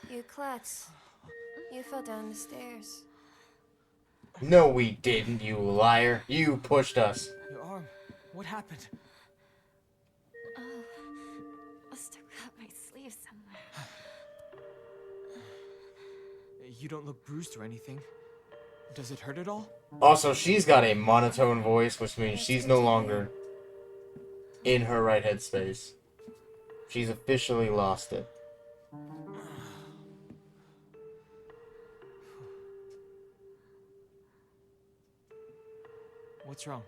You klutz. You fell down the stairs. No, we didn't, you liar. You pushed us. Your arm. What happened? Oh, must have cut my sleeve somewhere. You don't look bruised or anything. Does it hurt at all? Also, she's got a monotone voice, which means she's no longer in her right headspace. She's officially lost it. What's wrong?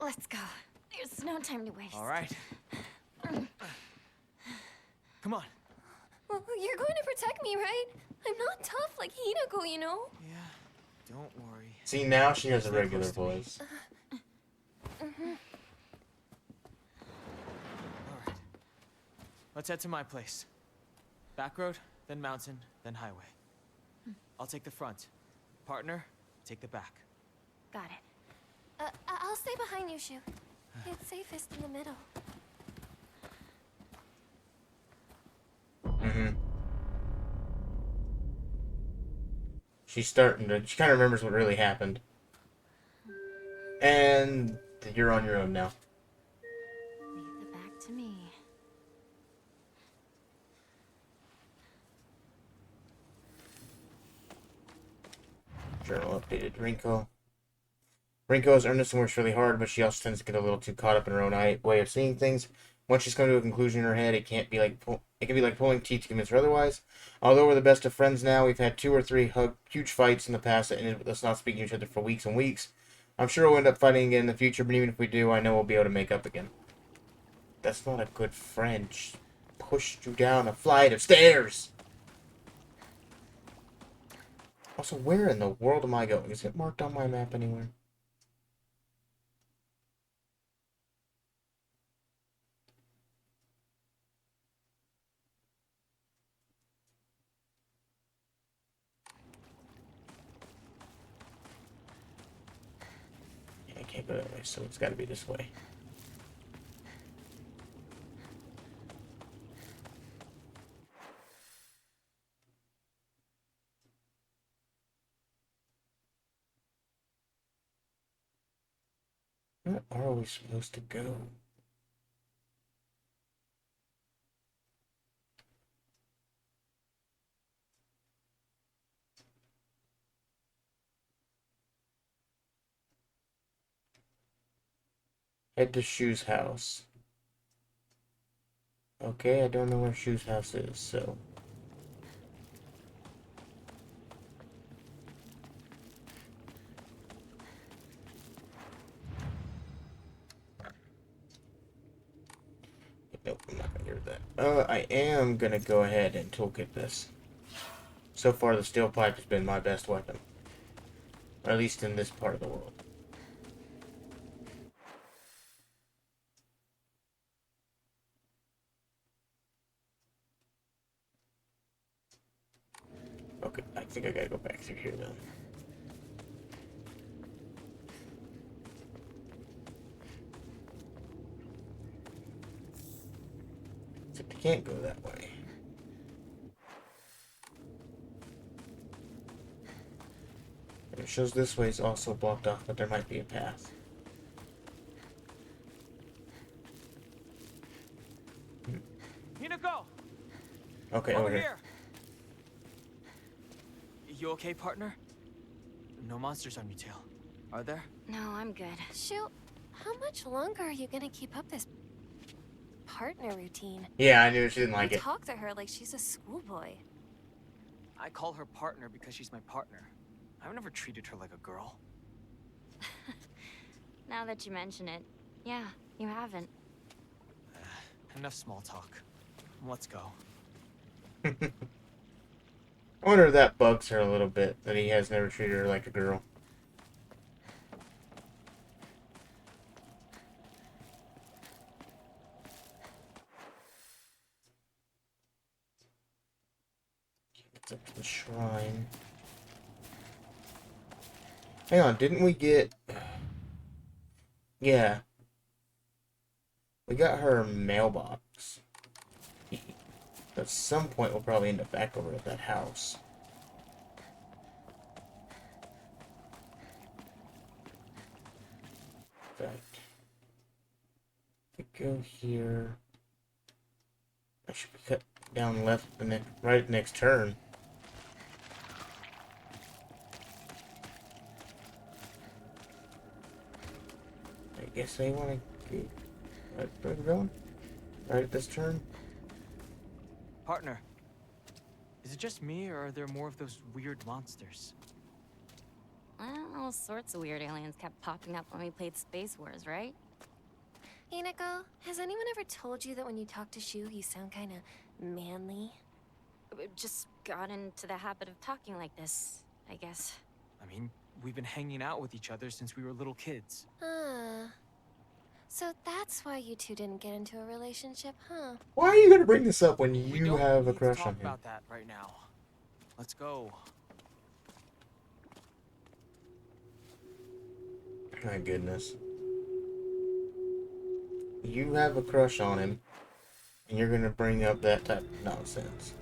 Let's go. There's no time to waste. All right. Come on. Well, you're going to protect me, right? I'm not tough like Hinako, you know? Yeah, don't worry. See, now she has a Stay regular close to me. voice. All right. Let's head to my place. Back road, then mountain, then highway. I'll take the front. Partner, take the back. Got it. I'll stay behind you, Shu. It's safest in the middle. She kind of remembers what really happened. And you're on your own now. Leave the back to me. Journal updated. Rinko is earnest and works really hard, but she also tends to get a little too caught up in her own way of seeing things. Once she's come to a conclusion in her head, it can be like pulling teeth to convince her otherwise. Although we're the best of friends now, we've had 2 or 3 huge fights in the past that ended with us not speaking to each other for weeks and weeks. I'm sure we'll end up fighting again in the future, but even if we do, I know we'll be able to make up again. That's not a good friend. She pushed you down a flight of stairs! Also, where in the world am I going? Is it marked on my map anywhere? Yeah, I can't go that way, so it's got to be this way. Where are we supposed to go? Head to Shu's house. Okay, I don't know where Shu's house is, so... Nope, I'm not gonna do that. I am gonna go ahead and toolkit this. So far, the steel pipe has been my best weapon. Or at least in this part of the world. Okay, I think I gotta go back through here then. Except I can't go that way. And it shows this way is also blocked off, but there might be a path. Hinako! Okay, Over over here. here! You okay, partner? No monsters on your tail, are there? No, I'm good. Shu, how much longer are you gonna keep up this partner routine? Yeah, I knew she didn't like You it. talk to her like she's a schoolboy. I call her partner because she's my partner. I've never treated her like a girl. Now that you mention it, yeah, you haven't. Enough small talk. Let's go. I wonder if that bugs her a little bit, that he has never treated her like a girl. It's up to the shrine. Hang on, didn't we get... Yeah. We got her mailbox. At some point, we'll probably end up back over at that house. In fact, if we go here, I should be cut down left the next, right at the next turn. I guess I want to go right where we're going. Right at this turn. Partner, is it just me, or are there more of those weird monsters? Well, all sorts of weird aliens kept popping up when we played Space Wars, right? Hey, Nico, has anyone ever told you that when you talk to Shu, you sound kind of manly? We just got into the habit of talking like this, I guess. I mean, we've been hanging out with each other since we were little kids. So that's why you two didn't get into a relationship, huh? Why are you gonna bring this up when We you don't have a need to crush talk on him? about that right now. Let's go. My goodness. You have a crush on him, and you're gonna bring up that type of nonsense.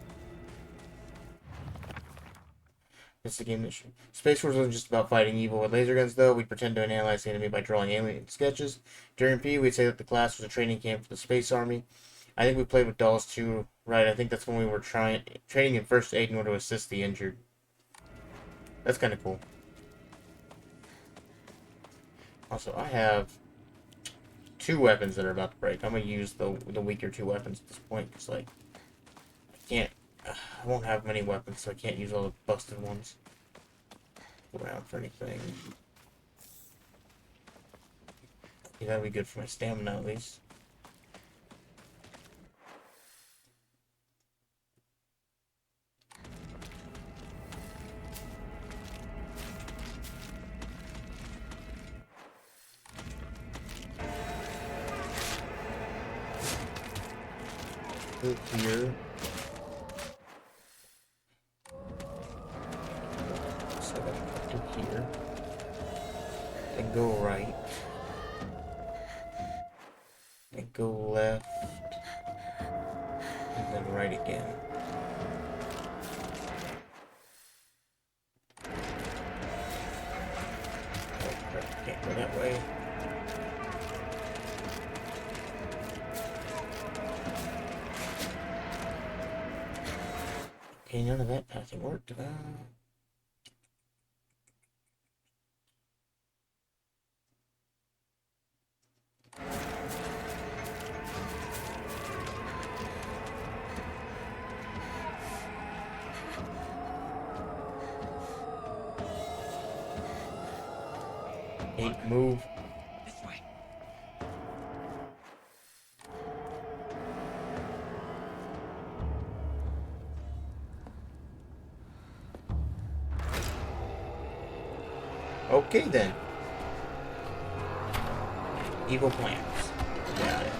It's the game that Space Wars wasn't just about fighting evil with laser guns, though. We'd pretend to analyze the enemy by drawing alien sketches. During P, we'd say that the class was a training camp for the Space Army. I think we played with dolls too, right? I think that's when we were training in first aid in order to assist the injured. That's kind of cool. Also, I have 2 weapons that are about to break. I'm gonna use the weaker 2 weapons at this point, because like I won't have many weapons, so I can't use all the busted ones around for anything. Yeah, that'd be good for my stamina at least. Look here. So I gotta come through here. And go right. And go left. And then right again. Oh, crap, can't go that way. Okay, none of that pathing worked. Hey, move. This way. Okay then. Evil plans. Got it.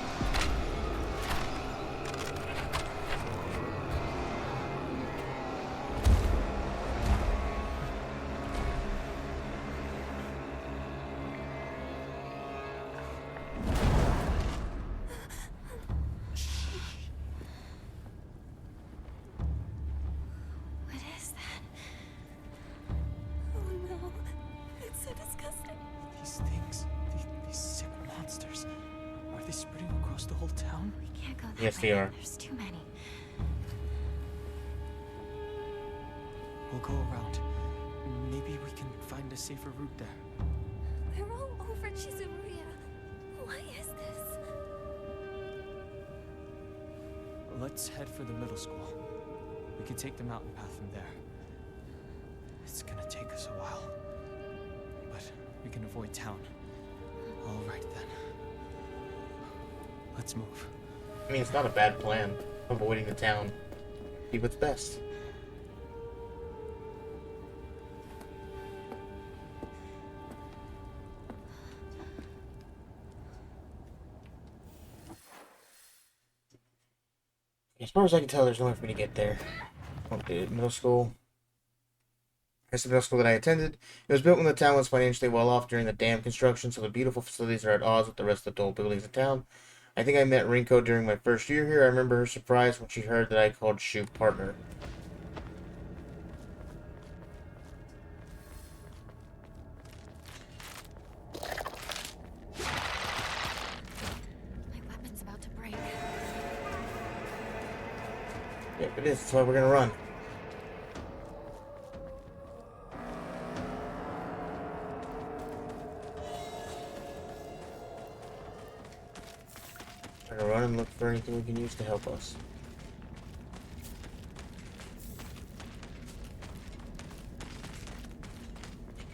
What is that? Oh no, it's so disgusting. These things, these sick monsters, are they spreading across the whole town? We can't go that Yes, way. they are. There's too many. We'll go around. Maybe we can find a safer route there. They're all over Chizuruya. Why is this? Let's head for the middle school. We can take the mountain path from there. It's gonna take us a while, but we can avoid town. All right then. Let's move. I mean, it's not a bad plan. Avoiding the town. Be what's best. As far as I can tell, there's no way for me to get there. Okay, middle school. That's the middle school that I attended. It was built when the town was financially well off during the dam construction, so the beautiful facilities are at odds with the rest of the old buildings in town. I think I met Rinko during my first year here. I remember her surprise when she heard that I called Shu partner. My weapon's about to break. Yep, it is. That's why we're gonna run. We're gonna run and look for anything we can use to help us.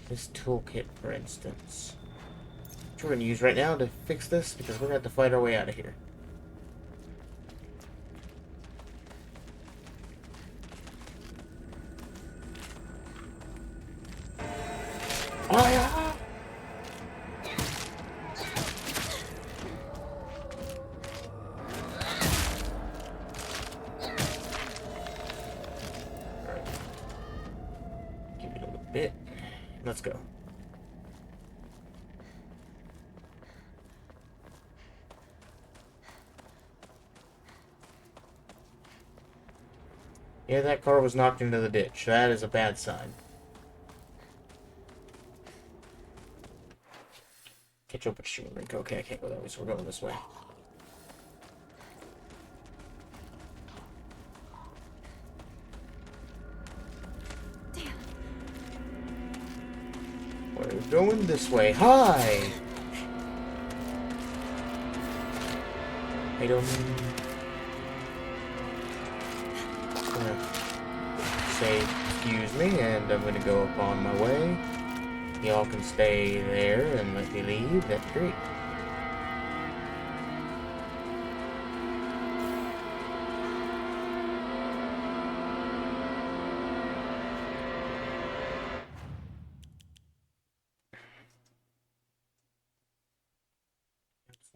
This toolkit, for instance. Which we're gonna use right now to fix this, because we're gonna have to fight our way out of here. Oh, yeah. Alright. Give it a little bit. Let's go. Yeah, that car was knocked into the ditch. That is a bad sign. Catch up with Shu and Rinko. Okay, I can't go that way, so we're going this way. Damn. We're going this way. Hi! I don't... gonna say excuse me, and I'm gonna go upon my way. Y'all can stay there and let me leave. That's great.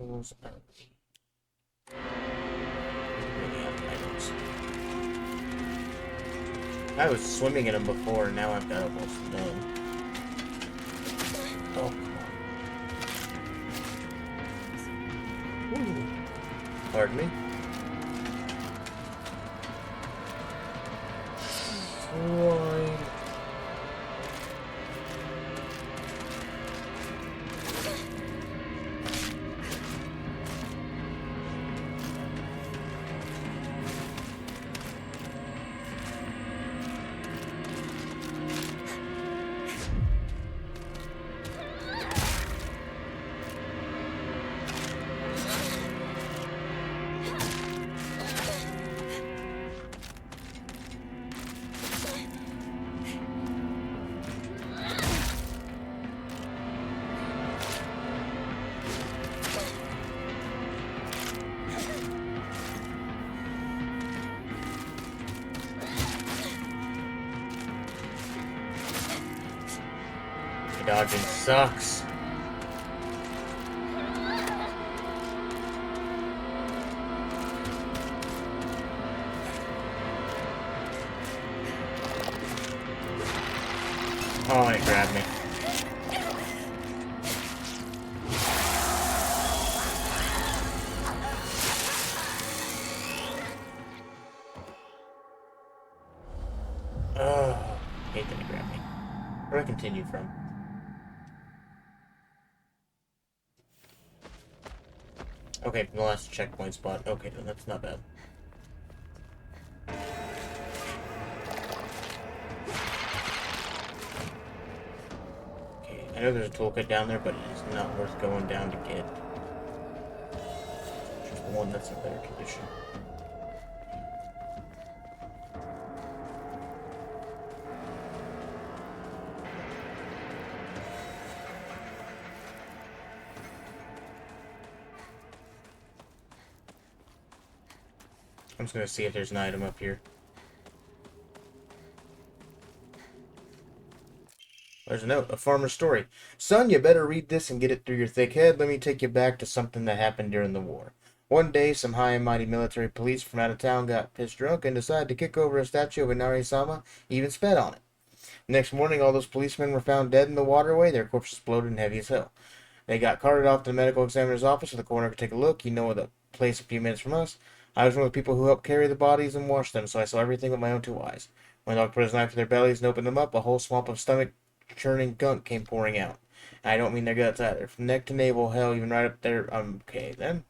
Those are really have items. I was swimming in them before, and now I've got almost none. Oh, come on. Ooh. Pardon me. Slide. Dodging sucks. Oh, and it grabbed me. Oh, hate that it grabbed me. Where do I continue from? Okay, from the last checkpoint spot. Okay, then that's not bad. Okay, I know there's a toolkit down there, but it is not worth going down to get. Just the one that's in better condition. I'm just gonna see if there's an item up here. There's a note, a farmer's story. Son, you better read this and get it through your thick head. Let me take you back to something that happened during the war. One day, some high and mighty military police from out of town got pissed drunk and decided to kick over a statue of Inari-sama, even sped on it. Next morning, all those policemen were found dead in the waterway, their corpses bloated and heavy as hell. They got carted off to the medical examiner's office so the coroner could take a look. You know the place a few minutes from us. I was one of the people who helped carry the bodies and wash them, so I saw everything with my own two eyes. When the dog put his knife to their bellies and opened them up, a whole swamp of stomach-churning gunk came pouring out. And I don't mean their guts either. From neck to navel, hell, even right up there. Okay, then.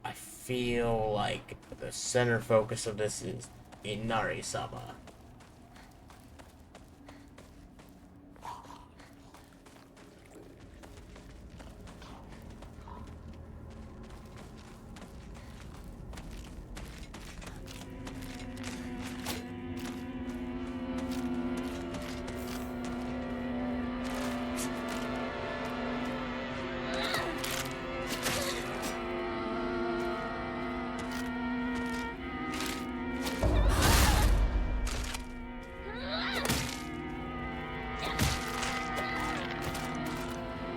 I feel like the center focus of this is Inari-sama.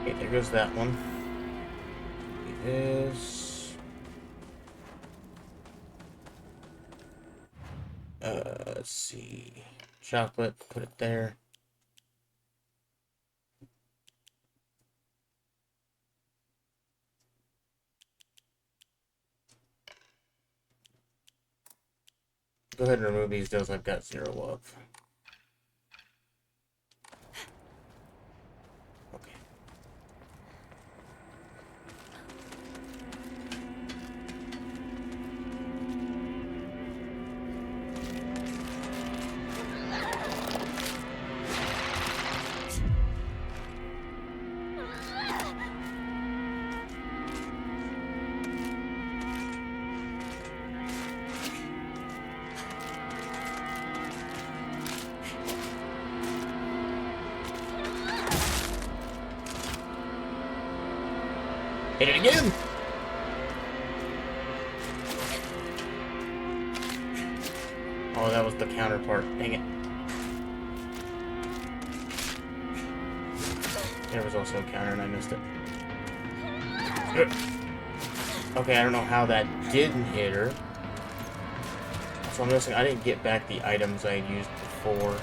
Okay, there goes that one. Is let's see. Chocolate, put it there. Go ahead and remove these deals I've got 0 of. Okay. Hit it again! Oh, that was the counterpart. Dang it. There was also a counter and I missed it. Okay, I don't know how that didn't hit her. So I'm noticing I didn't get back the items I had used before.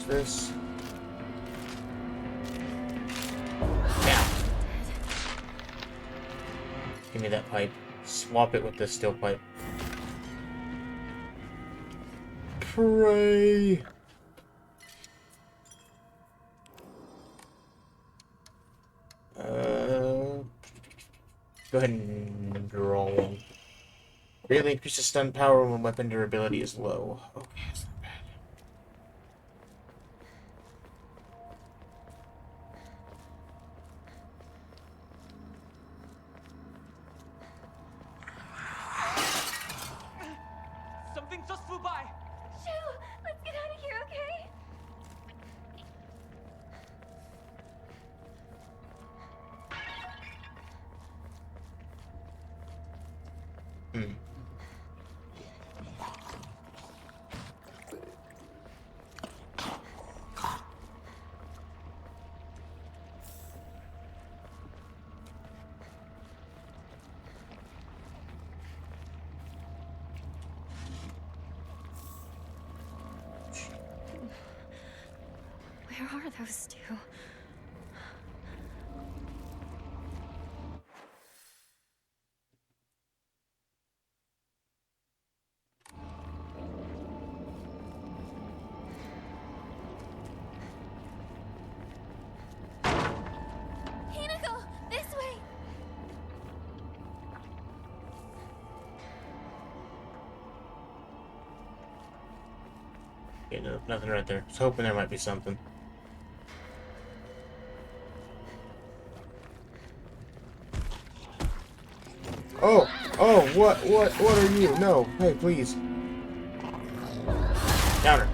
What's this? Now. Give me that pipe. Swap it with this steel pipe. Pray. Go ahead and draw one. Greatly increases stun power when weapon durability is low. Okay, that's not bad. Something just flew by! Shoo! Let's get out of here, okay? Hmm. Where are those two? Hinako! This way! Okay, no, nothing right there. I was hoping there might be something. Oh! Oh, what are you? No, hey, please. Counter.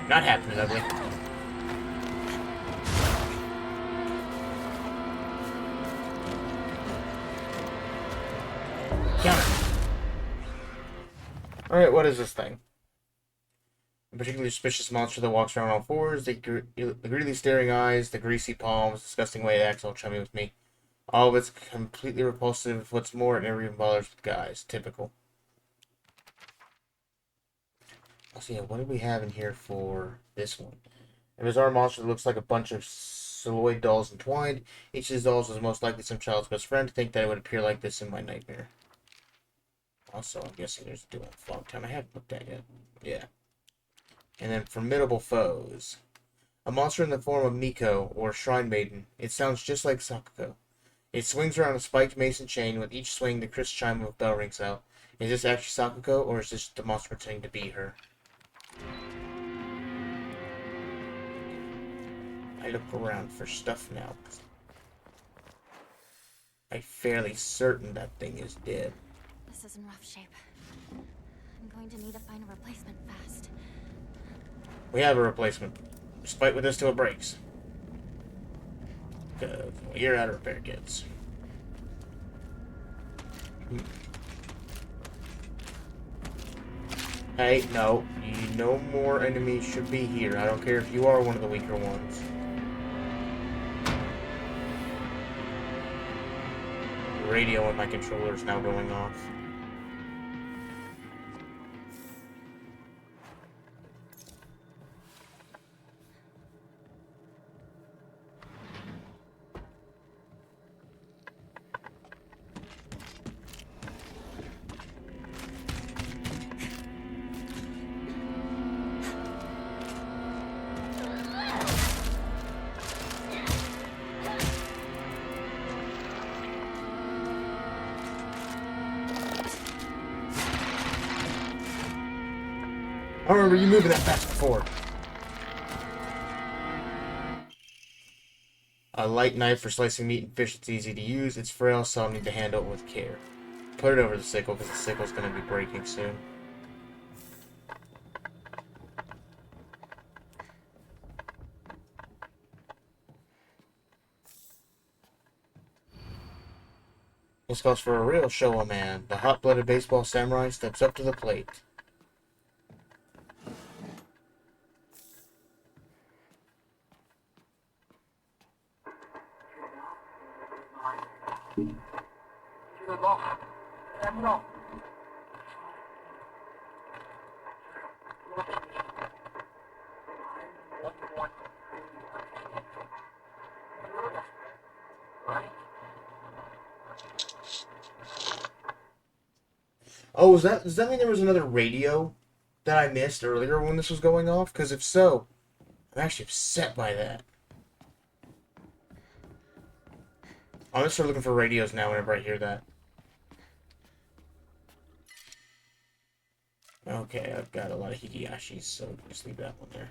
Not happening, ugly. Counter. Alright, what is this thing? A particularly suspicious monster that walks around on all fours, the greedily staring eyes, the greasy palms, disgusting way it acts all chummy with me. All of it's completely repulsive. What's more, it never even bothers with guys. Typical. So yeah, what do we have in here for this one? A bizarre monster that looks like a bunch of celluloid dolls entwined. Each of these dolls was most likely some child's best friend. To think that it would appear like this in my nightmare. Also, I'm guessing there's a dual fog town I haven't looked at yet. Yeah. And then formidable foes. A monster in the form of Miko, or Shrine Maiden. It sounds just like Sakuko. It swings around a spiked mason chain. With each swing, the crisp chime of a bell rings out. Is this actually Sakuko, or is this the monster pretending to be her? I look around for stuff now. I'm fairly certain that thing is dead. This is in rough shape. I'm going to need to find a replacement fast. We have a replacement. Just fight with this till it breaks. Because you're out of repair kits. Hey, no. No more enemies should be here. I don't care if you are one of the weaker ones. The radio on my controller is now going off. I remember you moving that fast before. A light knife for slicing meat and fish. It's easy to use. It's frail, so I'll need to handle it with care. Put it over the sickle, because the sickle's going to be breaking soon. This calls for a real show man. The hot-blooded baseball samurai steps up to the plate. Oh, does that mean there was another radio that I missed earlier when this was going off? Because if so, I'm actually upset by that. I'm gonna start looking for radios now whenever I hear that. Okay, I've got a lot of Higiyashis, so just leave that one there.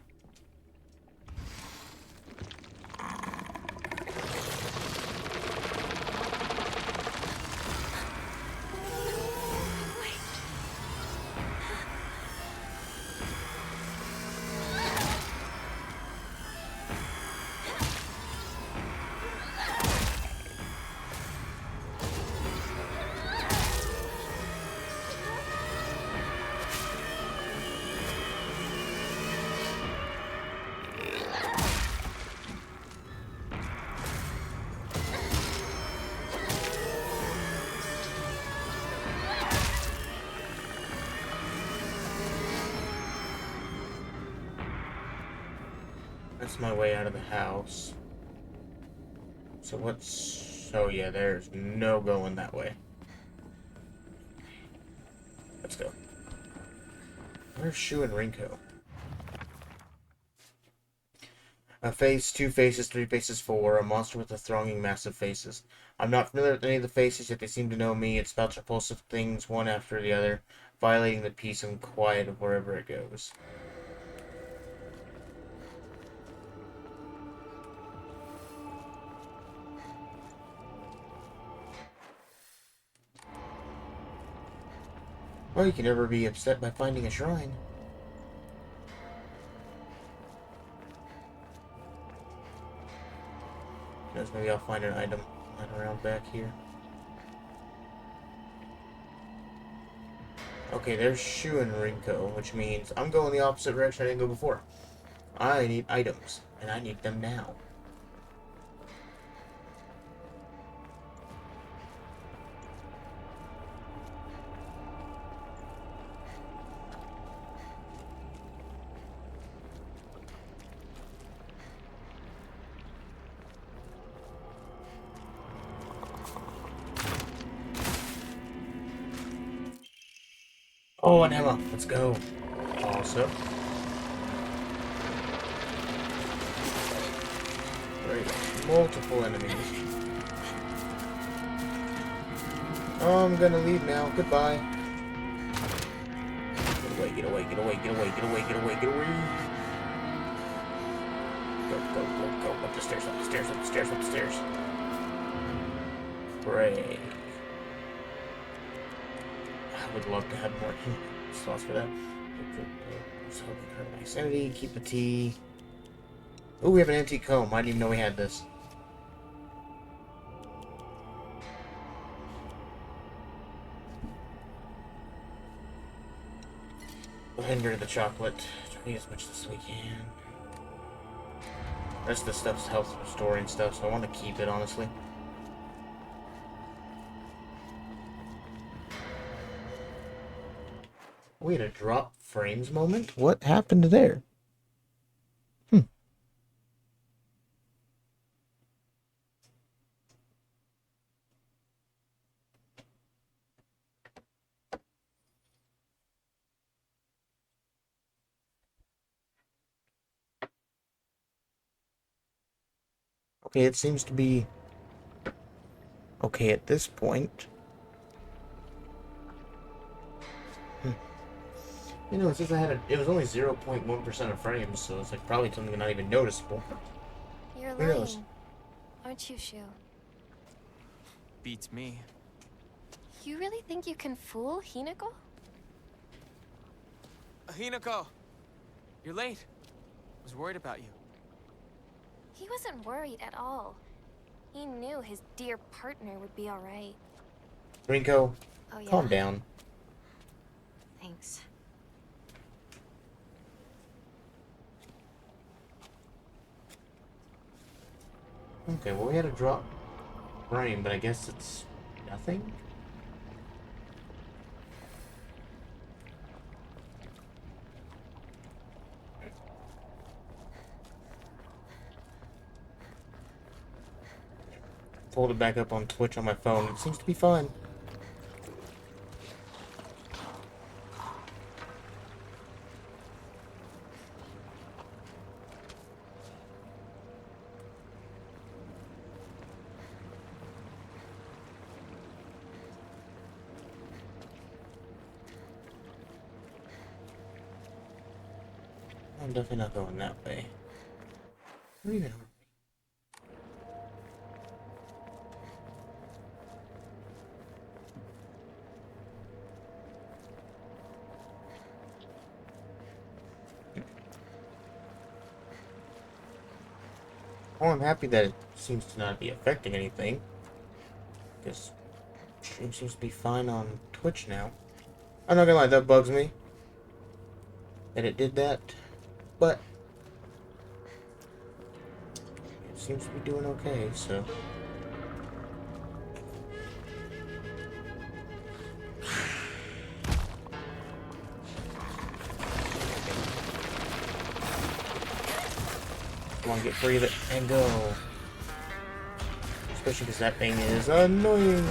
That's my way out of the house. So what's... Oh yeah, there's no going that way. Let's go. Where's Shu and Rinko? A face, two faces, three faces, four. A monster with a thronging mass of faces. I'm not familiar with any of the faces, yet they seem to know me. It spouts repulsive things, one after the other, violating the peace and quiet of wherever it goes. Well, you can never be upset by finding a shrine. maybe I'll find an item lying around back here. Okay, there's Shu and Rinko, which means I'm going the opposite direction I didn't go before. I need items, and I need them now. Oh, an ammo. Let's go. Awesome. Right. Multiple enemies. Oh, I'm gonna leave now. Goodbye. Get away, get away, get away, get away, get away, get away, get away. Go, go, go, go. Up the stairs, up the stairs, up the stairs, up the stairs. Pray. I would love to have more slots for that. So my sanity, keep the tea. Oh, we have an antique comb. I didn't even know we had this. We'll hinder the chocolate. Try to eat as much as we can. The rest of the stuff's health restoring stuff, so I want to keep it, honestly. We had a drop frames moment? What happened there? Okay, it seems to be okay at this point. You know, since it was only 0.1% of frames, so it's like probably something not even noticeable. You're Who knows? lying, aren't you, Shu? Beats me. You really think you can fool Hinako? Hinako! You're late. I was worried about you. He wasn't worried at all. He knew his dear partner would be alright. Rinko, Oh yeah? calm down. Thanks. Okay, well we had a drop frame, but I guess it's nothing? Pulled it back up on Twitch on my phone. It seems to be fine. I'm definitely not going that way. Where are you going? Oh, I'm happy that it seems to not be affecting anything. Because stream seems to be fine on Twitch now. I'm not gonna lie, that bugs me. That it did that. But it seems to be doing okay, so. Come on, get free of it and go. Especially because that thing is annoying.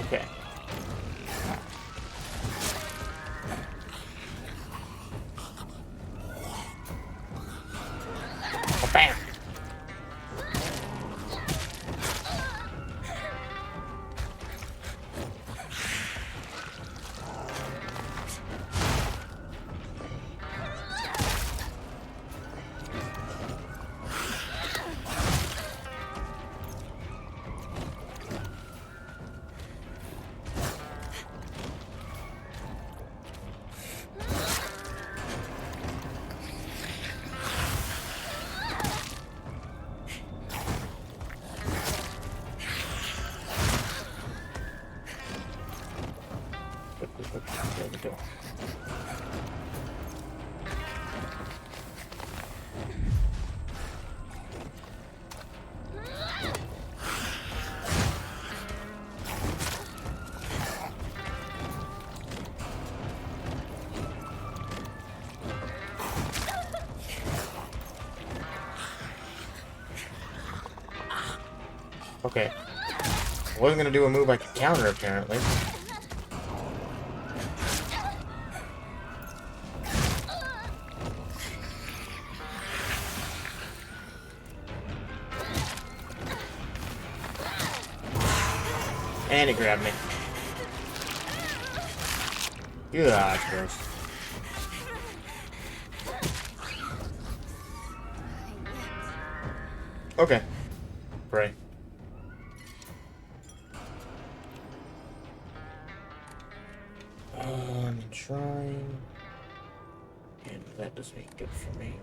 Okay. Oh, bam! Okay. I wasn't gonna do a move I could counter, apparently. And it grabbed me. Yeah, that's gross. Okay. Pray. Trying. And that doesn't make good for me.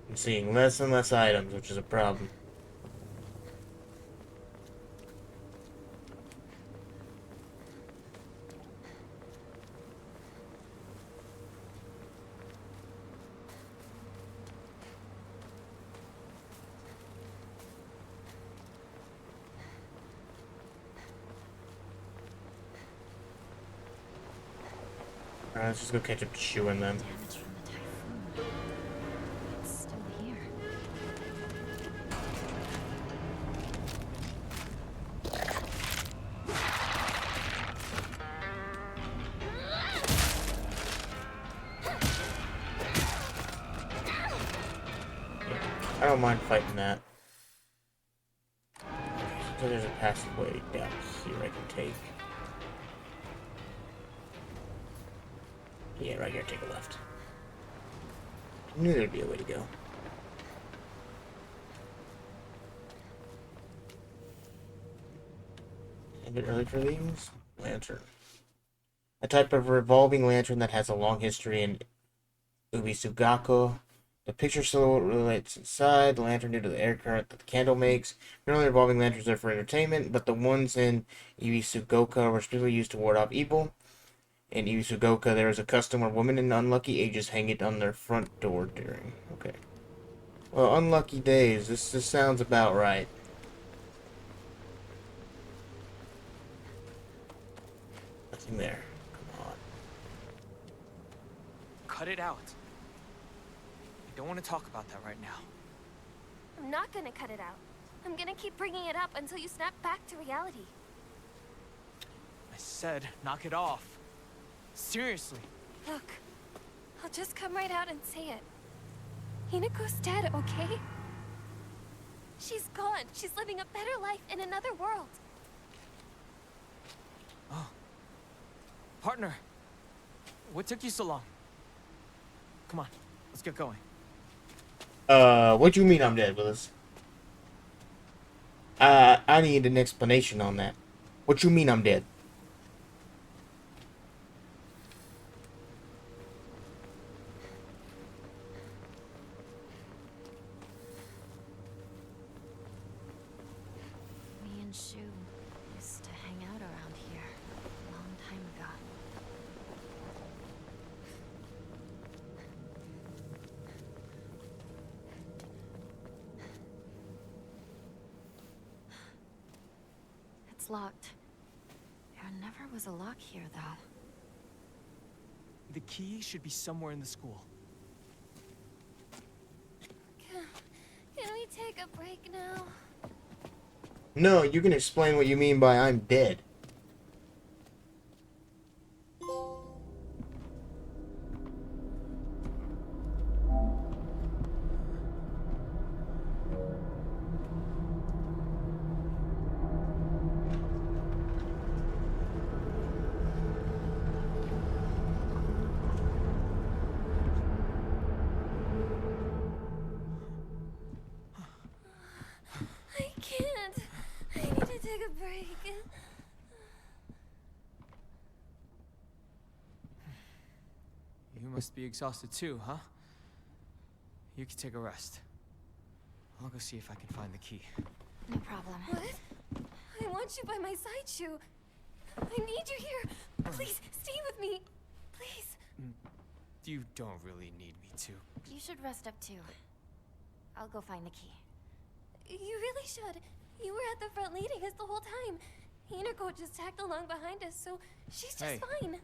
I'm seeing less and less items, which is a problem. Alright, let's just go catch up to chewing them. Damage from the typhoon. It's still here. I don't mind fighting that. So there's a passageway down here I can take. Yeah, right here, take a left. I knew there'd be a way to go. A bit early for these. Lantern. A type of revolving lantern that has a long history in Ubisugako. The picture silhouette relates inside the lantern due to the air current that the candle makes. Normally, revolving lanterns are for entertainment, but the ones in Ibisugoka were specifically used to ward off evil. In Ibisugoka, there is a custom where women in unlucky ages hang it on their front door during. Okay. Well, unlucky days. This sounds about right. Nothing there. Come on. Cut it out. I don't want to talk about that right now. I'm not gonna cut it out. I'm gonna keep bringing it up until you snap back to reality. I said, knock it off. Seriously. Look, I'll just come right out and say it. Hinako's dead, okay? She's gone. She's living a better life in another world. Oh. Partner. What took you so long? Come on, let's get going. What do you mean I'm dead, Willis? I need an explanation on that. What you mean I'm dead? Me and Shu used to hang out around here a long time ago. It's locked. There never was a lock here, though. The key should be somewhere in the school. Can we take a break now? No, you can explain what you mean by I'm dead. I can't. I need to take a break. You must be exhausted too, huh? You can take a rest. I'll go see if I can find the key. No problem. What? I want you by my side, Shu. I need you here. Please, stay with me. Please. You don't really need me to. You should rest up too. I'll go find the key. You really should. You were at the front leading us the whole time. Hinako just tagged along behind us, so she's just Hey. fine.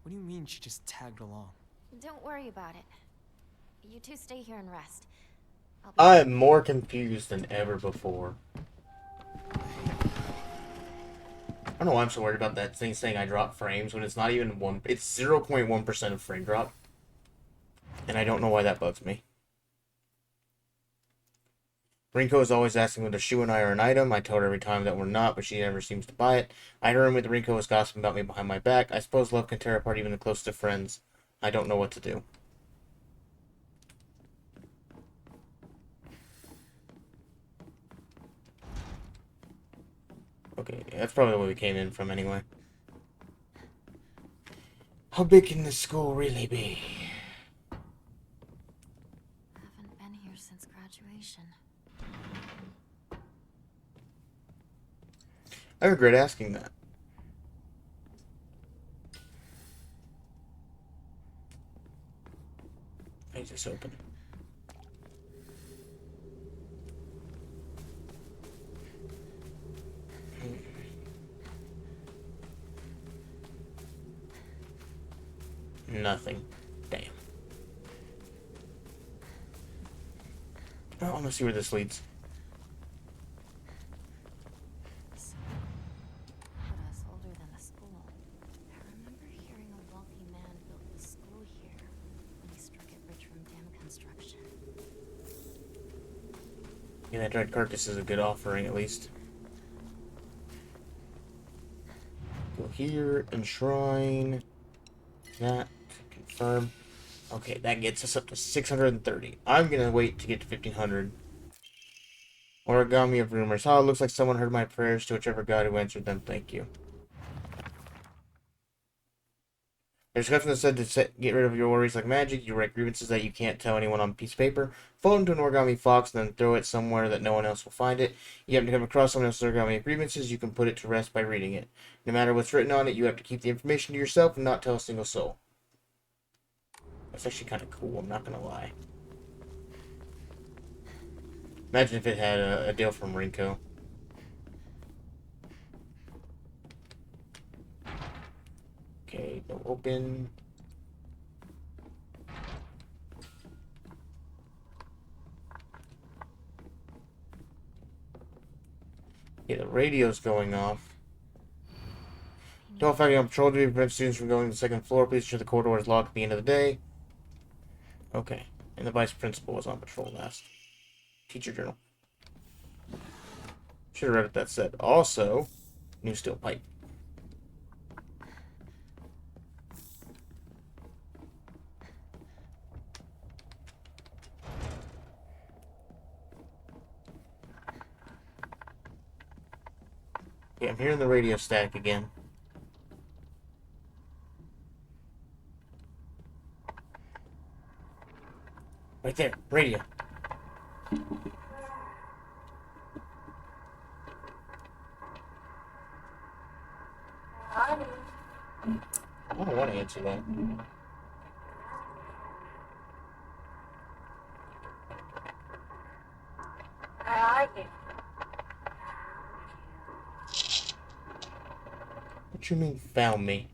What do you mean she just tagged along? Don't worry about it. You two stay here and rest. I am more confused than ever before. I don't know why I'm so worried about that thing saying I drop frames when it's not even one. It's 0.1% of frame drop. And I don't know why that bugs me. Rinko is always asking whether Shu and I are an item. I tell her every time that we're not, but she never seems to buy it. I heard with Rinko is gossiping about me behind my back. I suppose love can tear apart even the closest of friends. I don't know what to do. Okay, that's probably where we came in from anyway. How big can this school really be? Haven't been here since graduation. I regret asking that. Why is this open? Nothing. Damn. Oh, I want to see where this leads. So, put us older than the school. I remember hearing a wealthy man built the school here when he struck it rich from dam construction. Yeah, that dried carcass is a good offering, at least. Go here, enshrine. That, confirm. Okay, that gets us up to 630. I'm gonna wait to get to 1500. Origami of rumors. Oh, it looks like someone heard my prayers to whichever god who answered them. Thank you. There's discussion that said to get rid of your worries like magic. You write grievances that you can't tell anyone on a piece of paper. Fold into an origami fox and then throw it somewhere that no one else will find it. You have to come across someone else's origami grievances. You can put it to rest by reading it. No matter what's written on it, you have to keep the information to yourself and not tell a single soul. That's actually kind of cool, I'm not going to lie. Imagine if it had a deal from Rinko. Okay, no open. Yeah, the radio's going off. Don't find on patrol duty, prevent students from going to the second floor. Please ensure the corridor is locked at the end of the day. Okay. And the vice principal was on patrol last. Teacher journal. Should have read what that said. Also, new steel pipe. Okay, I'm hearing the radio static again. Right there, radio. I don't want to answer that. I like it. What you mean, found me?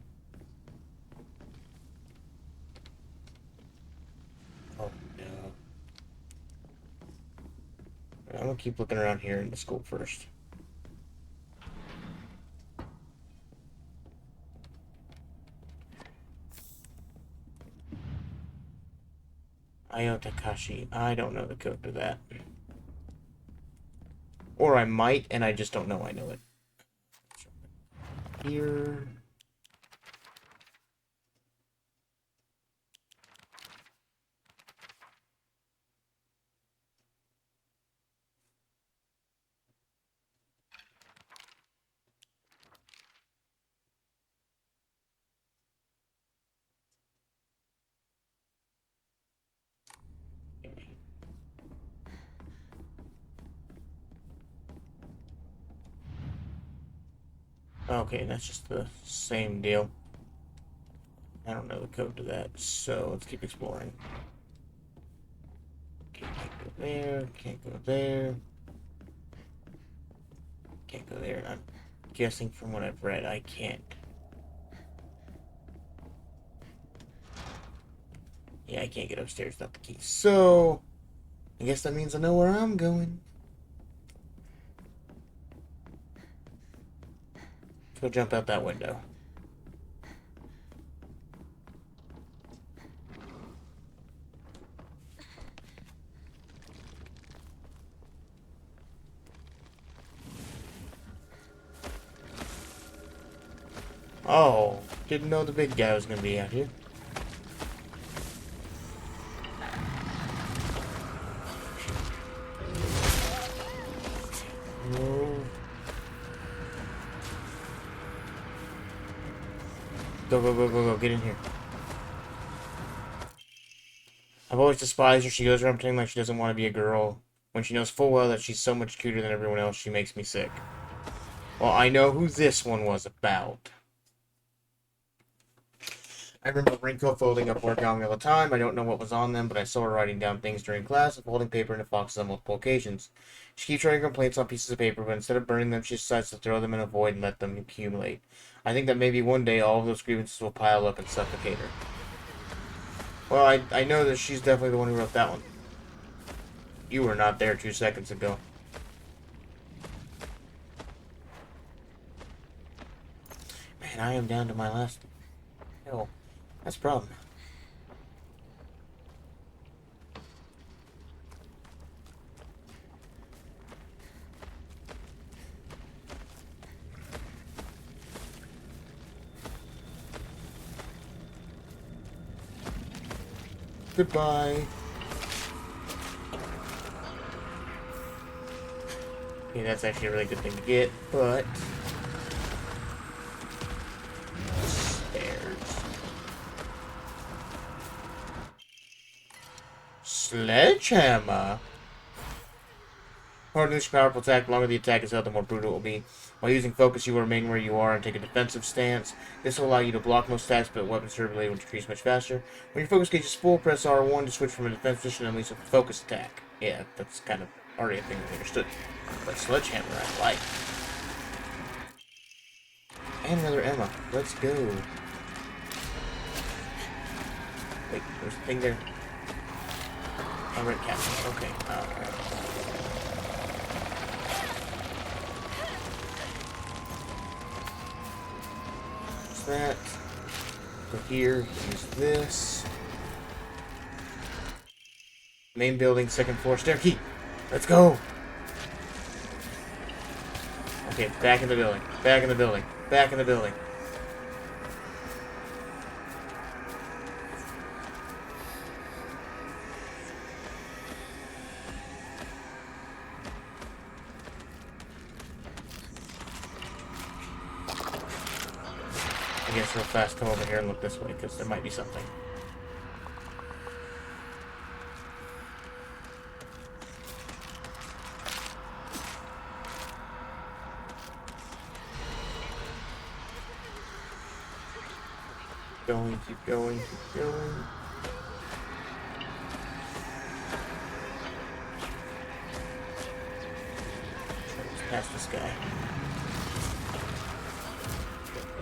Oh, no. I'm gonna keep looking around here in the school first. Ayo Takashi. I don't know the code to that. Or I might, and I just don't know I know it. Here. Okay, that's just the same deal. I don't know the code to that, so let's keep exploring. Okay, can't go there, can't go there. Can't go there. I'm guessing from what I've read, I can't. Yeah, I can't get upstairs without the key. So, I guess that means I know where I'm going. Let's go jump out that window. Oh, didn't know the big guy was gonna be out here. No. Go, go, go, go, go, get in here. I've always despised her. She goes around pretending like she doesn't want to be a girl, when she knows full well that she's so much cuter than everyone else, she makes me sick. Well, I know who this one was about. I remember Rinko folding up origami all the time. I don't know what was on them, but I saw her writing down things during class and folding paper into boxes on multiple occasions. She keeps writing complaints on pieces of paper, but instead of burning them, she decides to throw them in a void and let them accumulate. I think that maybe one day all of those grievances will pile up and suffocate her. Well, I know that she's definitely the one who wrote that one. You were not there 2 seconds ago. Man, I am down to my last hill. That's a problem. Goodbye. Okay, that's actually a really good thing to get, but... Stairs. Sledgehammer? Harder this powerful attack, the longer the attack is held, the more brutal it will be. While using focus, you will remain where you are and take a defensive stance. This will allow you to block most attacks, but weapons durability will decrease much faster. When your focus gauge is full, press R1 to switch from a defense position and unleash a focus attack. Yeah, that's kind of already a thing we understood. But Sledgehammer, I like. And another Emma. Let's go. Wait, there's a thing there. Oh, red cap. Okay, alright. That. Go here, use this. Main building, second floor, stair key. Let's go. Okay, back in the building. Back in the building. Back in the building. I guess real fast, come over here and look this way, because there might be something. Keep going, keep going. Let's pass this guy.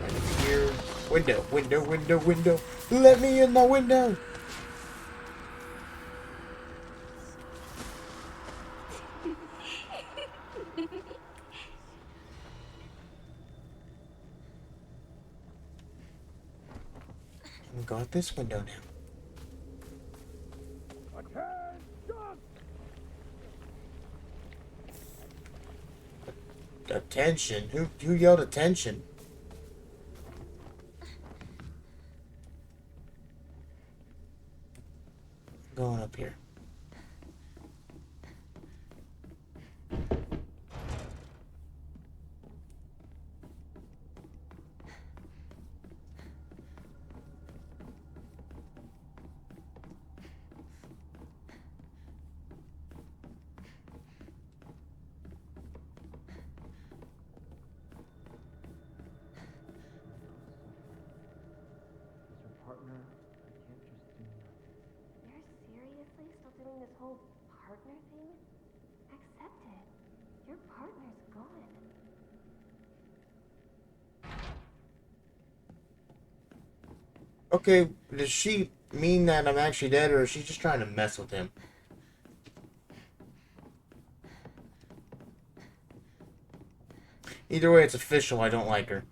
Right over here. Window, window, window, window. Let me in the window. We got this window now. Attention? Who yelled attention? Going up here. whole partner thing? Accept it. Your partner's gone. Okay, does she mean that I'm actually dead, or is she just trying to mess with him? Either way, it's official. I don't like her.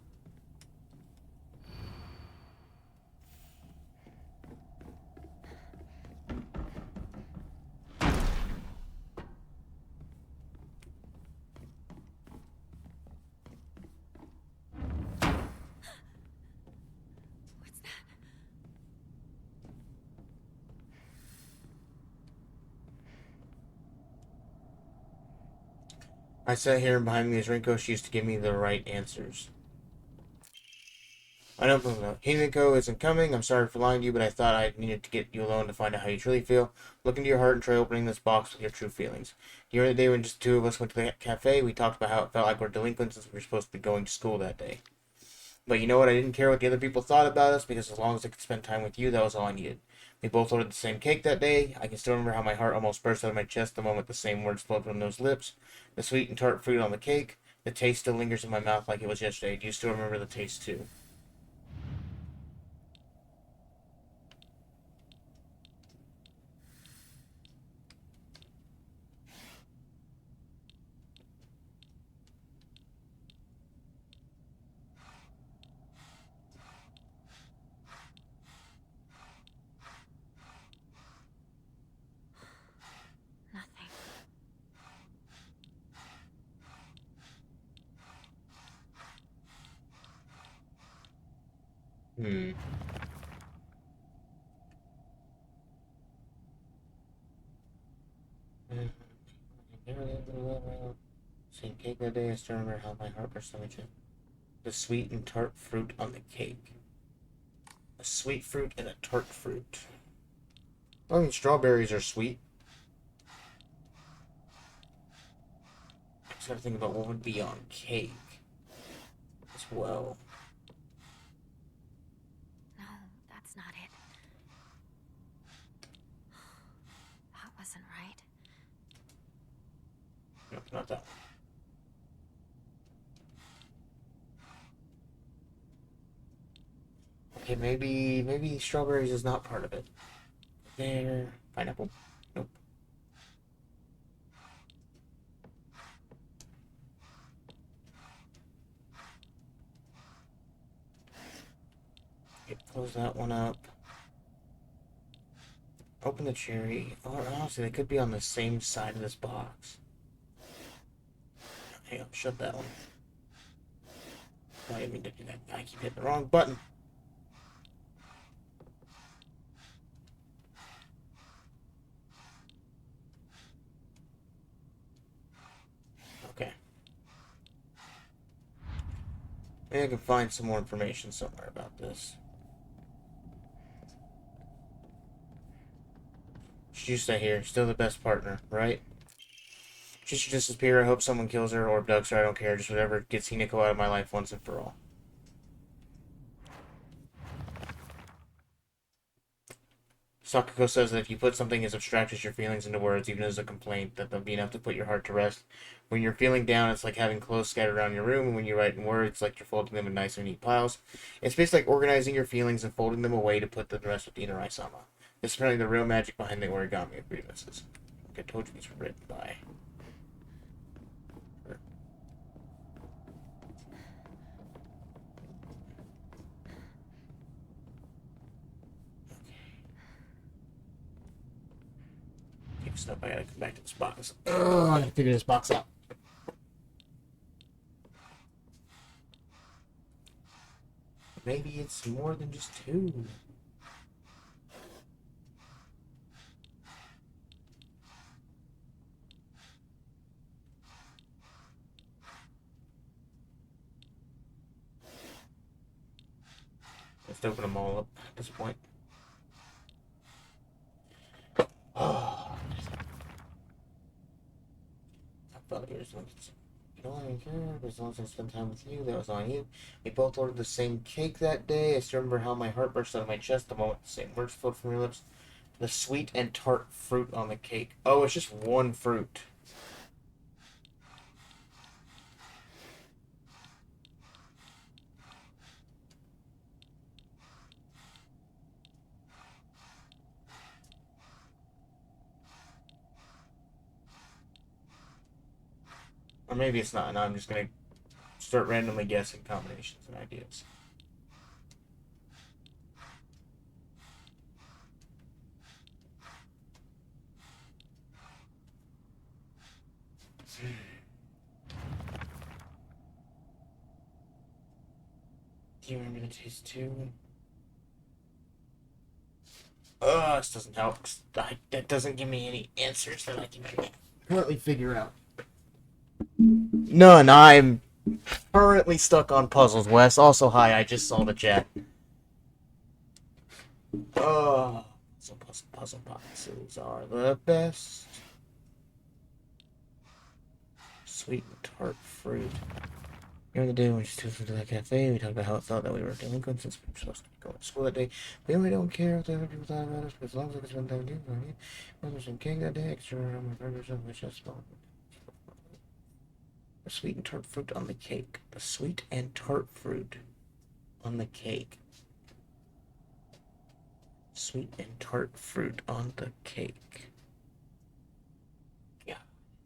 What's that? I sat here, and behind me is Rinko. She used to give me the right answers. I don't know. Himiko isn't coming. I'm sorry for lying to you, but I thought I needed to get you alone to find out how you truly feel. Look into your heart and try opening this box with your true feelings. During the day when just the two of us went to the cafe, we talked about how it felt like we're delinquents since we were supposed to be going to school that day. But you know what? I didn't care what the other people thought about us because as long as I could spend time with you, that was all I needed. We both ordered the same cake that day. I can still remember how my heart almost burst out of my chest the moment the same words flowed from those lips. The sweet and tart fruit on the cake. The taste still lingers in my mouth like it was yesterday. Do you still remember the taste too? Nothing. Hmm. Same cake that day. I still remember how my heart burst out of my chest. The sweet and tart fruit on the cake. A sweet fruit and a tart fruit. I mean, strawberries are sweet. I just gotta think about what would be on cake as well. No, that's not it. That wasn't right. No, not that one. Okay, maybe strawberries is not part of it. There, pineapple. Nope. Okay, close that one up. Open the cherry. Or honestly, they could be on the same side of this box. Hang on, shut that one. I didn't mean to do that. I keep hitting the wrong button. Okay. Maybe I can find some more information somewhere about this. She used to stay here. Still the best partner, right? She should disappear. I hope someone kills her or abducts her. I don't care. Just whatever gets Hinako out of my life once and for all. Sakuko says that if you put something as abstract as your feelings into words, even as a complaint, that they'll be enough to put your heart to rest. When you're feeling down, it's like having clothes scattered around your room, and when you write in words, it's like you're folding them in nice and neat piles. It's basically like organizing your feelings and folding them away to put the rest with Inorai-sama. This is apparently the real magic behind the origami of grievances. I told you these were written by her. Okay, stop. I gotta come back to this box. Oh, I gotta figure this box out. Maybe it's more than just two. Let's open them all up at this point. Oh, I thought it was you don't even care, but as long as I spend time with you, that was all I needed. We both ordered the same cake that day. I still remember how my heart burst out of my chest the moment the same words flowed from your lips. The sweet and tart fruit on the cake. Oh, it's just one fruit. Or maybe it's not, and I'm just going to start randomly guessing combinations and ideas. Do you remember the taste too? This doesn't help. 'Cause that doesn't give me any answers that I can currently figure out. None. I'm currently stuck on puzzles, Wes. Also, hi. I just saw the chat. Puzzle boxes are the best. Sweet and tart fruit. During the day when we just took to that cafe, we talked about how it felt that we were delinquents since we were supposed to go to school that day. We really don't care what the other people thought about us, but as long as we could spend time doing it, there was some king that day, extra on my burgers and which just small. The sweet and tart fruit on the cake. The sweet and tart fruit on the cake. Sweet and tart fruit on the cake. Yeah,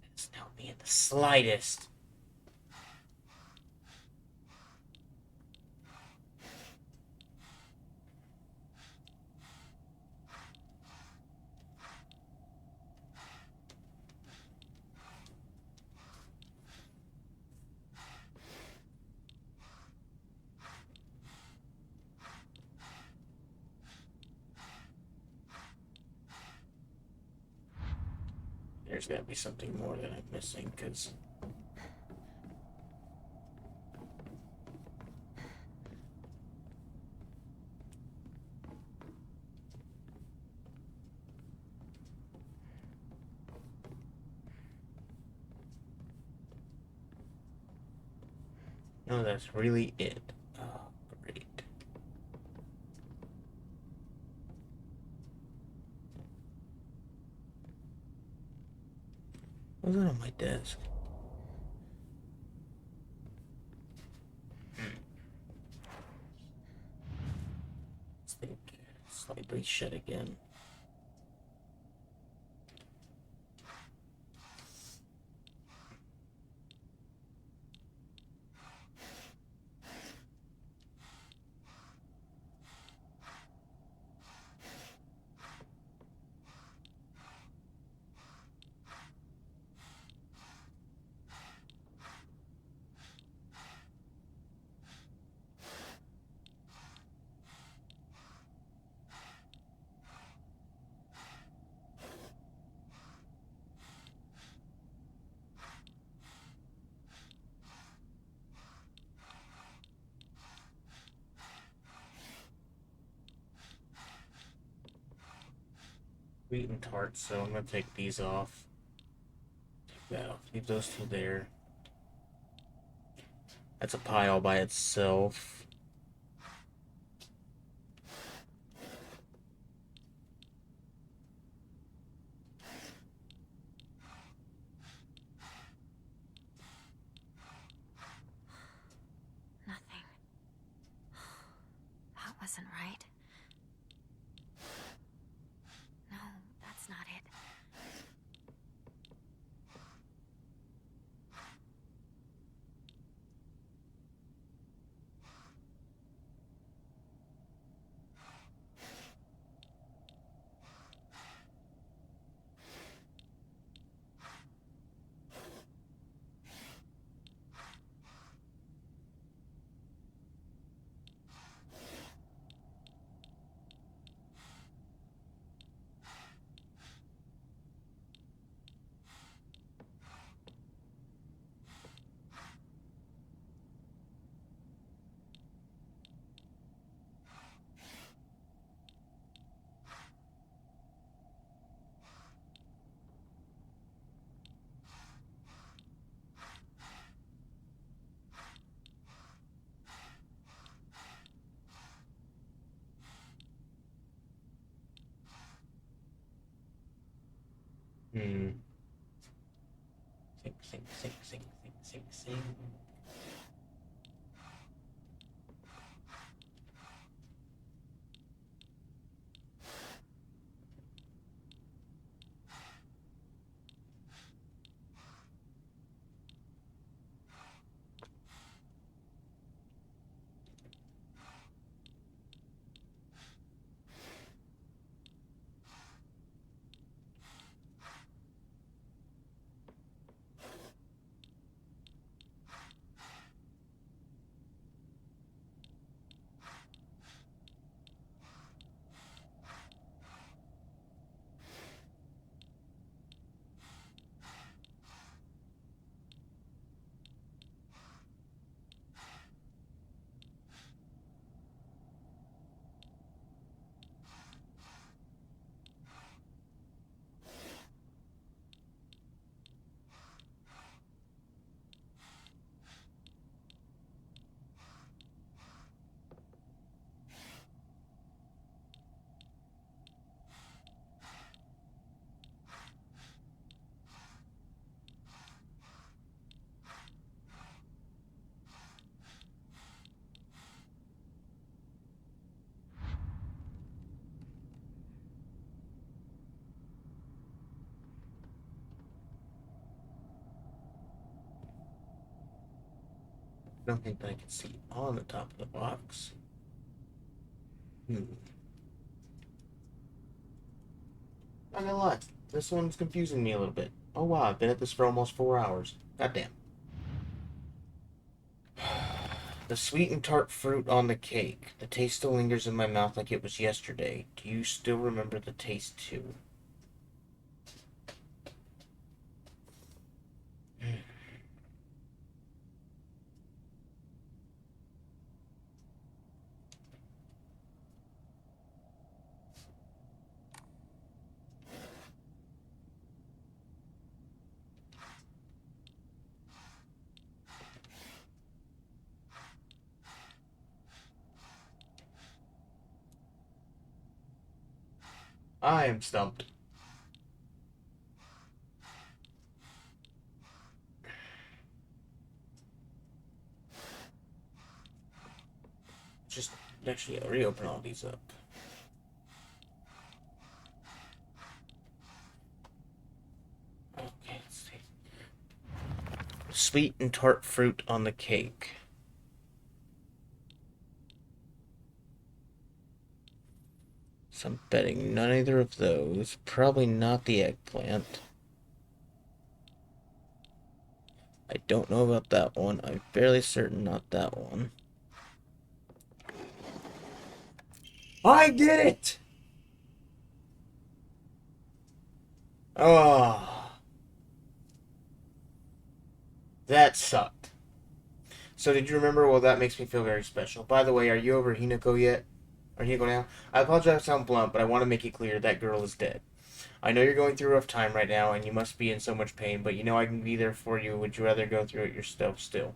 that's not me in the slightest. There's got to be something more that I'm missing, because... No, that's really it. Oh, great. What's that on my desk? Let's think. Slightly shut again. Sweet and tart, so I'm going to take these off. Take that off. Leave those two there. That's a pie all by itself. Nothing. That wasn't right. No, that's not it. Hmm. Sing. I don't think that I can see on the top of the box. Not gonna lie, this one's confusing me a little bit. Oh wow, I've been at this for almost 4 hours. Goddamn. The sweet and tart fruit on the cake. The taste still lingers in my mouth like it was yesterday. Do you still remember the taste too? I am stumped. Just actually reopen all these up. Okay, let's see. Sweet and tart fruit on the cake. So I'm betting neither of those. Probably not the eggplant. I don't know about that one. I'm fairly certain not that one. I did it! Oh. That sucked. So did you remember? Well, that makes me feel very special. By the way, are you over Hinako yet? Or Hinako now? I apologize to sound blunt, but I want to make it clear that girl is dead. I know you're going through a rough time right now, and you must be in so much pain, but you know I can be there for you. Would you rather go through it yourself still?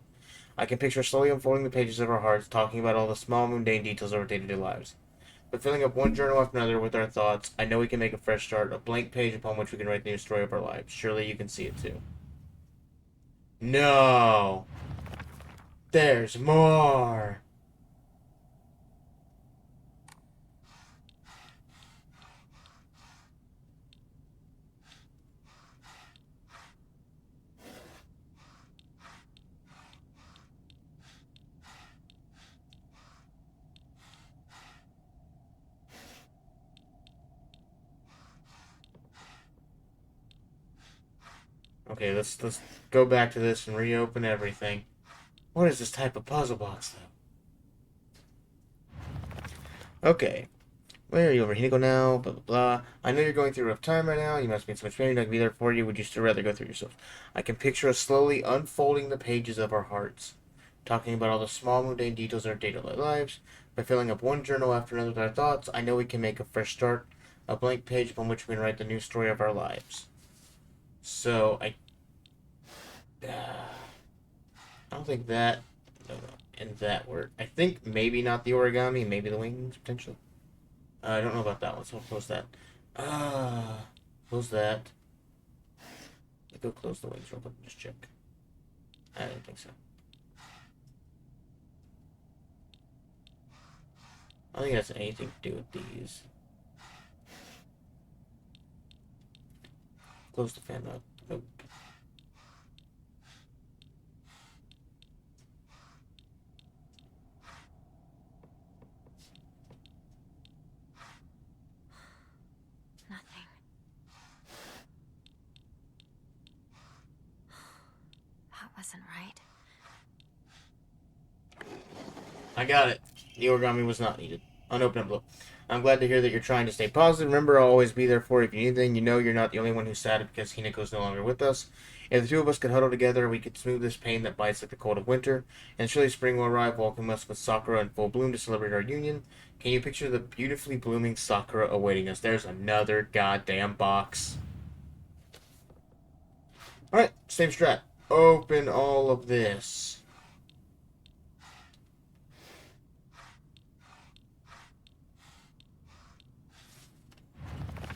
I can picture slowly unfolding the pages of our hearts, talking about all the small, mundane details of our day-to-day lives. But filling up one journal after another with our thoughts, I know we can make a fresh start, a blank page upon which we can write the new story of our lives. Surely you can see it too. No! There's more! Okay, let's go back to this and reopen everything. What is this type of puzzle box, though? Okay. Where are you over? Hinako now? Blah, blah, blah. I know you're going through a rough time right now. You must be in so much pain. I can be there for you. Would you still rather go through yourself? I can picture us slowly unfolding the pages of our hearts, talking about all the small, mundane details of our day-to-day lives. By filling up one journal after another with our thoughts, I know we can make a fresh start, a blank page upon which we can write the new story of our lives. So, I don't think that, no, and that word. I think maybe not the origami, maybe the wings, potentially. I don't know about that one, so I'll close that. Close that. go close the wings real quick and just check. I didn't think so. I don't think it has anything to do with these. Close the fan up. Nope. Nothing. That wasn't right. I got it. The origami was not needed. Unopened envelope. I'm glad to hear that you're trying to stay positive. Remember, I'll always be there for you if you need anything. You know you're not the only one who's sad because Hinako's no longer with us. If the two of us could huddle together, we could smooth this pain that bites like the cold of winter. And surely spring will arrive, welcoming us with Sakura in full bloom to celebrate our union. Can you picture the beautifully blooming Sakura awaiting us? There's another goddamn box. Alright, same strat. Open all of this.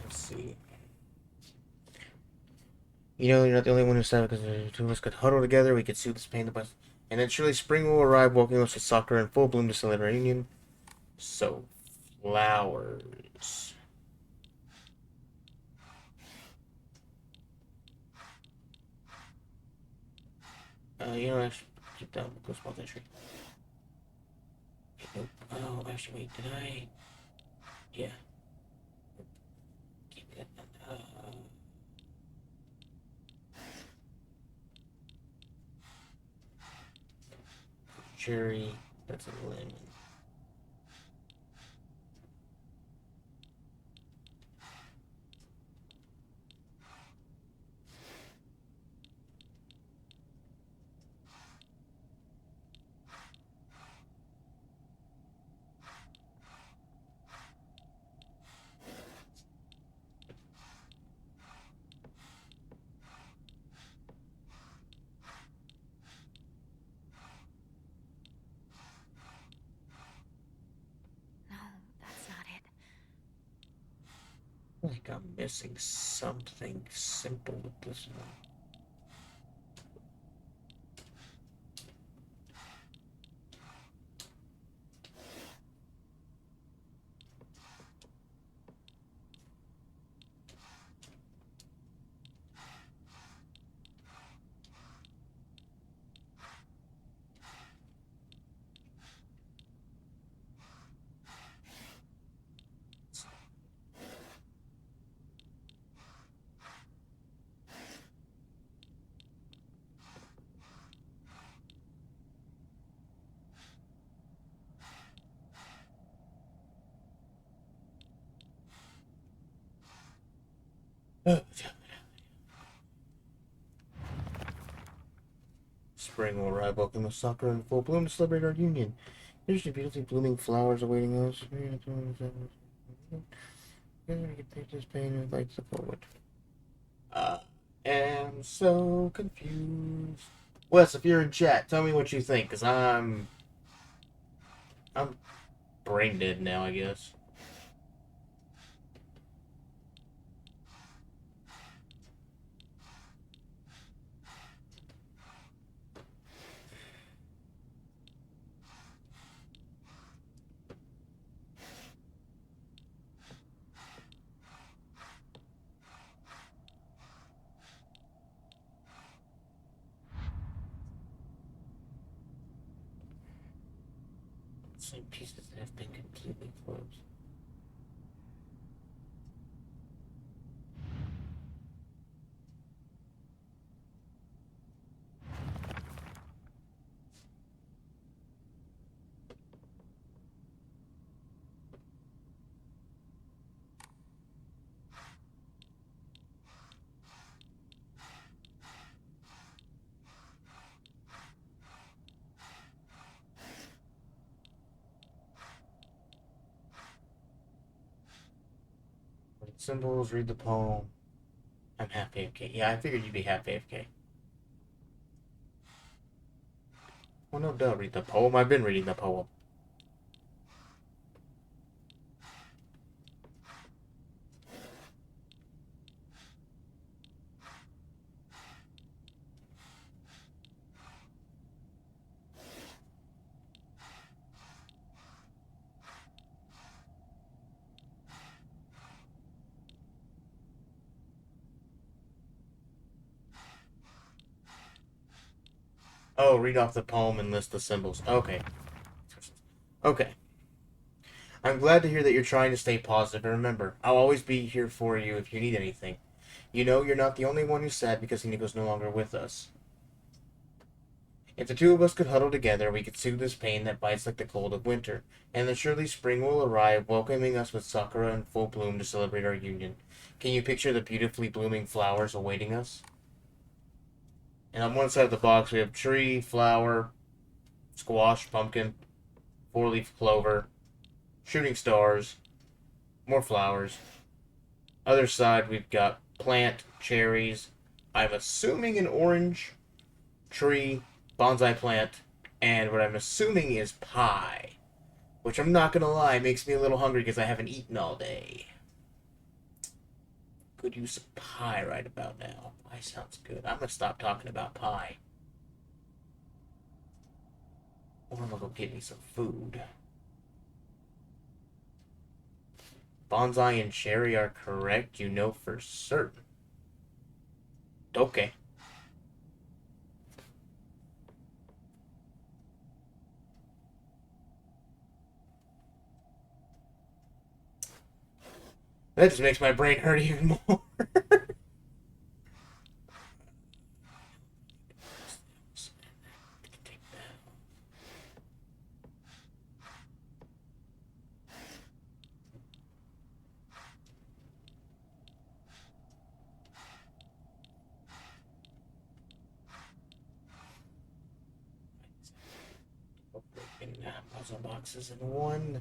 Let's see. You know, you're not the only one who's sad because the two of us could huddle together. We could soothe this pain. And then surely spring will arrive, welcoming us with Sakura in full bloom to celebrate our union. So, flowers. You know, actually, keep down. Go small entry. Nope. Oh, actually, wait, did I? Yeah. Keep that. Cherry. That's a lemon. No, that's not it. I think I'm missing something simple with this one. Spring will arrive, welcome us Sakura in full bloom to celebrate our union. Here's the beautifully blooming flowers awaiting us. Take this pain and lights the forward. I am so confused. Wes, if you're in chat, tell me what you think, because I'm brain dead now, I guess. Same pieces that have been completely closed. Read symbols, read the poem. I'm half AFK. Yeah, I figured you'd be half AFK. Well, no duh, read the poem. I've been reading the poem. Oh, read off the poem and list the symbols. Okay. Okay. I'm glad to hear that you're trying to stay positive, and remember, I'll always be here for you if you need anything. You know you're not the only one who's sad because Hinigo's no longer with us. If the two of us could huddle together, we could soothe this pain that bites like the cold of winter, and then surely spring will arrive, welcoming us with sakura in full bloom to celebrate our union. Can you picture the beautifully blooming flowers awaiting us? And on one side of the box, we have tree, flower, squash, pumpkin, four-leaf clover, shooting stars, more flowers. Other side, we've got plant, cherries, I'm assuming an orange, tree, bonsai plant, and what I'm assuming is pie. Which I'm not gonna lie, makes me a little hungry because I haven't eaten all day. Good use of pie right about now. Pie sounds good. I'm gonna stop talking about pie. Or I'm gonna go get me some food. Bonsai and cherry are correct, you know for certain. Okay. That just makes my brain hurt even more. Puzzle boxes in one.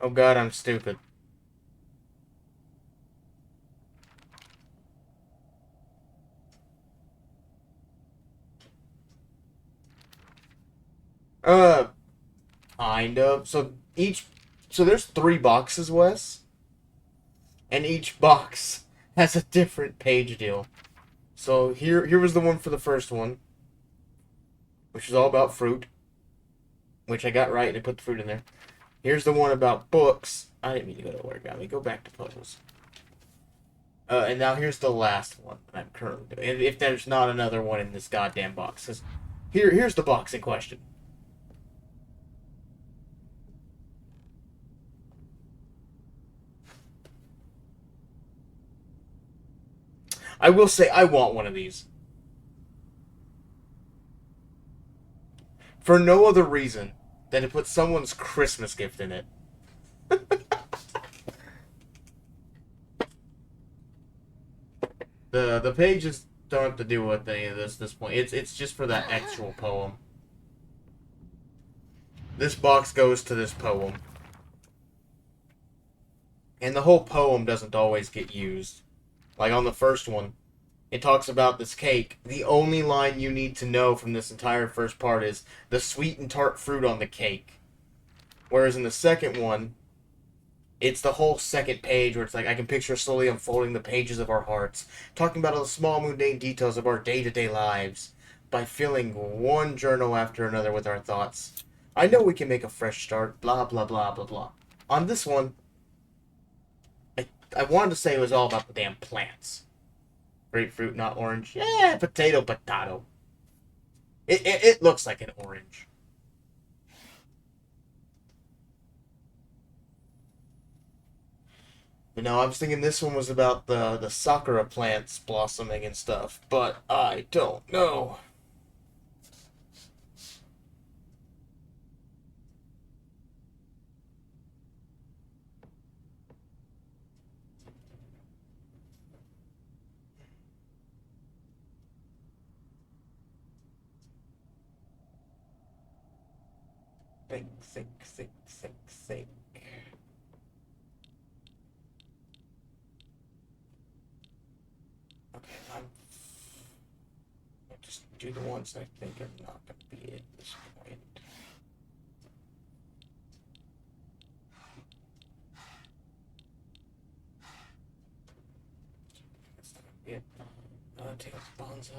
Oh god, I'm stupid. Kind of. So there's 3 boxes, Wes, and each box has a different page deal. So here was the one for the first one, which is all about fruit, which I got right and I put the fruit in there. Here's the one about books. I didn't mean to go to origami. Go back to puzzles. And now here's the last one that I'm currently doing. If there's not another one in this goddamn box, 'cause here's the box in question. I will say I want one of these. For no other reason than to put someone's Christmas gift in it. The pages don't have to do with any of this point. It's just for that actual poem. This box goes to this poem. And the whole poem doesn't always get used. Like on the first one, it talks about this cake. The only line you need to know from this entire first part is the sweet and tart fruit on the cake. Whereas in the second one, it's the whole second page where it's like, I can picture slowly unfolding the pages of our hearts, talking about all the small mundane details of our day-to-day lives, by filling one journal after another with our thoughts. I know we can make a fresh start, blah, blah, blah, blah, blah. On this one, I wanted to say it was all about the damn plants. Grapefruit, not orange. Yeah, potato. It looks like an orange. You know, I was thinking this one was about the sakura plants blossoming and stuff, but I don't know. Think. Okay, I'll just do the ones I think are not going to be at this point. Yeah. Take off the bonsai.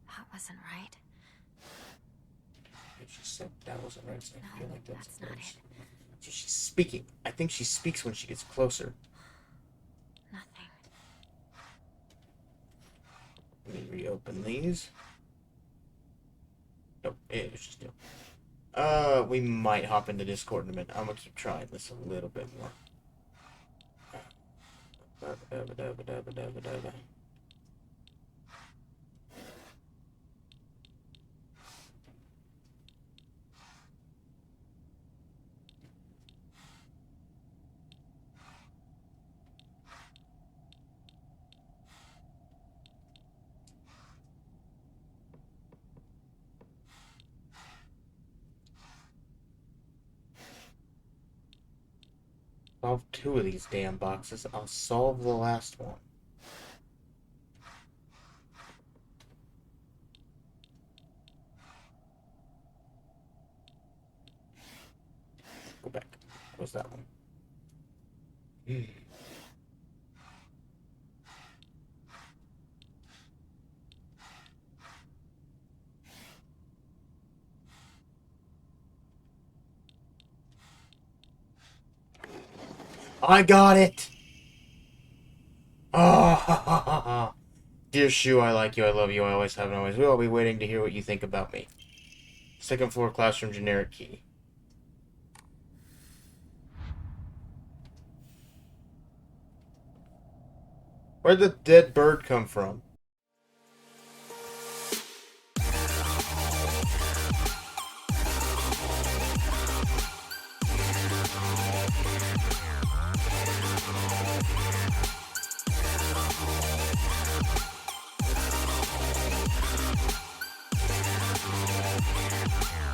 That wasn't right. She said that wasn't right, so I feel like That's not it. So she's speaking. I think she speaks when she gets closer. Nothing. Let me reopen these. Nope, it was just new. We might hop into Discord in a minute. I'm gonna keep trying this a little bit more. Solve 2 of these damn boxes. I'll solve the last one. Go back. What's that one? I got it! Oh, dear Shu, I like you, I love you, I always have and always will. I'll be waiting to hear what you think about me. Second floor classroom generic key. Where'd the dead bird come from?